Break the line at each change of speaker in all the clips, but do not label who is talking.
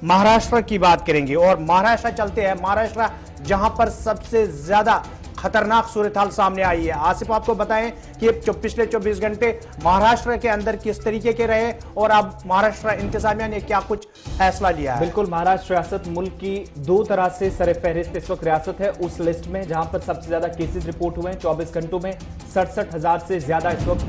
महाराष्ट्र की बात करेंगे और महाराष्ट्र चलते हैं। महाराष्ट्र जहां पर सबसे ज्यादा खतरनाक सूरत हाल सामने आई है। आसिफ आपको बताएं कि पिछले 24 घंटे महाराष्ट्र के अंदर किस तरीके के रहे और अब महाराष्ट्र इंतजामिया ने क्या कुछ फैसला लिया है।
बिल्कुल, महाराष्ट्र रियासत मुल्क की दो तरह से सरफहरिस्त इस वक्त रियासत है। उस लिस्ट में जहां पर सबसे ज्यादा केसेस रिपोर्ट हुए हैं, 24 घंटों में 67,000 से ज्यादा इस वक्त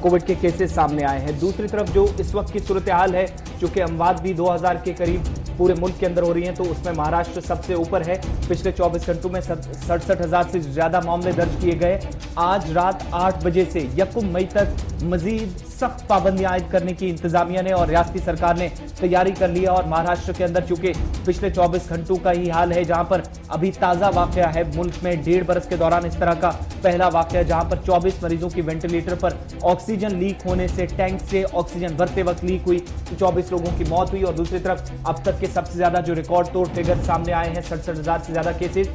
कोविड के केसेस सामने आए हैं। दूसरी तरफ जो इस वक्त की सूरत हाल है, चूंकि अमवात भी 2000 के करीब पूरे मुल्क के अंदर हो रही हैं, तो उसमें महाराष्ट्र सबसे ऊपर है। पिछले 24 घंटों में 67,000 से ज्यादा मामले दर्ज किए गए। आज रात 8 बजे से 1 मई तक मजीद सख्त पाबंदियां आयद करने की इंतजामिया ने और रियासती सरकार ने तैयारी कर लिया। और महाराष्ट्र के अंदर चूंकि पिछले 24 घंटों का ही हाल है, जहां पर अभी ताजा वाकया है, मुल्क में 1.5 बरस के दौरान इस तरह का पहला वाकया, जहां पर 24 मरीजों की वेंटिलेटर पर ऑक्सीजन लीक होने से, टैंक से ऑक्सीजन भरते वक्त लीक हुई, 24 लोगों की मौत हुई। और दूसरी तरफ अब तक के सबसे ज्यादा जो रिकॉर्ड तोड़ फिगर सामने आए हैं, 67,000 से ज्यादा केसेस।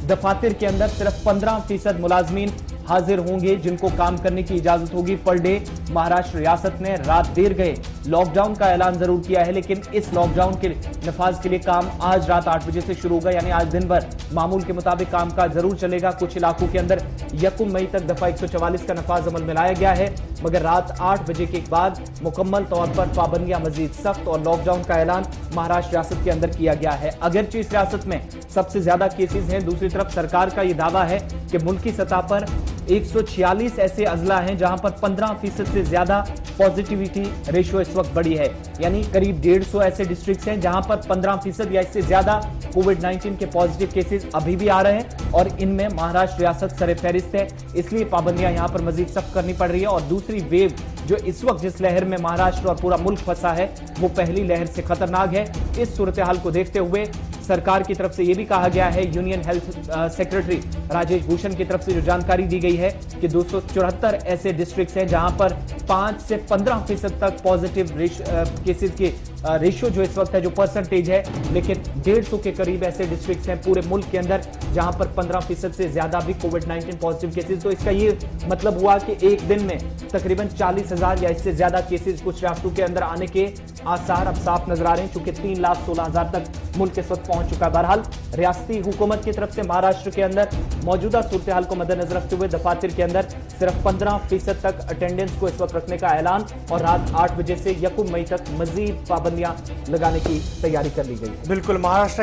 दफातर के अंदर सिर्फ 15% मुलाजमीन हाजिर होंगे जिनको काम करने की इजाजत होगी पर डे। महाराष्ट्र रियासत ने रात देर गए लॉकडाउन का ऐलान जरूर किया है, लेकिन इस लॉकडाउन के नफाज के लिए काम आज रात 8 बजे से शुरू होगा, यानी आज दिन भर मामूल के मुताबिक काम का जरूर चलेगा। कुछ इलाकों के अंदर 1 मई तक दफा 144 का नफाज अमल में लाया गया है, मगर रात 8 बजे के बाद मुकम्मल तौर पर पाबंदियां मजीद सख्त और लॉकडाउन का ऐलान महाराष्ट्र रियासत के अंदर किया गया है। अगरचे इस रियासत में सबसे ज्यादा केसेस हैं, दूसरी तरफ सरकार का यह दावा है कि मुल्की सतह पर 146 ऐसे अजला हैं जहां पर 15% से ज्यादा पॉजिटिविटी रेशियो इस वक्त बढ़ी है, यानी करीब 150 ऐसे डिस्ट्रिक्ट्स हैं जहां पर 15% या इससे ज्यादा कोविड-19 के पॉजिटिव केसेस अभी भी आ रहे हैं और इनमें महाराष्ट्र रियासत सरफहरिस्त है। इसलिए पाबंदियां यहां पर मजीद सख्त करनी पड़ रही है। और दूसरी वेव जो इस वक्त जिस लहर में महाराष्ट्र और पूरा मुल्क फंसा है, वो पहली लहर से खतरनाक है। इस सूरत हाल को देखते हुए सरकार की तरफ से यह भी कहा गया है, union health secretary Rajesh Bhushan की तरफ से जो जानकारी दी गई है कि 274 ऐसे डिस्ट्रिक्ट्स हैं जहां पर 5 से 15% तक पॉजिटिव केसेस के रेशियो जो इस वक्त है, जो परसेंटेज है, लेकिन 150 के करीब ऐसे डिस्ट्रिक्ट्स हैं पूरे मुल्क के अंदर जहां पर 15% से ज्यादा भी कोविड-19 पॉजिटिव केसेस। तो इसका ये मतलब हुआ कि एक दिन में तकरीबन 40,000 या इससे ज्यादा केसेस कुछ रियासतों के अंदर आने के आसार अब साफ नजर आ रहे हैं, चूंकि 3,16,000 तक मुल्क इस वक्त पहुंच चुका है। बहरहाल रियासती हुकूमत की तरफ से महाराष्ट्र के अंदर मौजूदा सूरत हाल को मद्देनजर रखते हुए दफातर के अंदर सिर्फ 15% तक अटेंडेंस को इस वक्त रखने का ऐलान और रात 8 बजे से 1 मई तक मजीद पाबंदियां लगाने की तैयारी कर ली गई।
बिल्कुल, महाराष्ट्र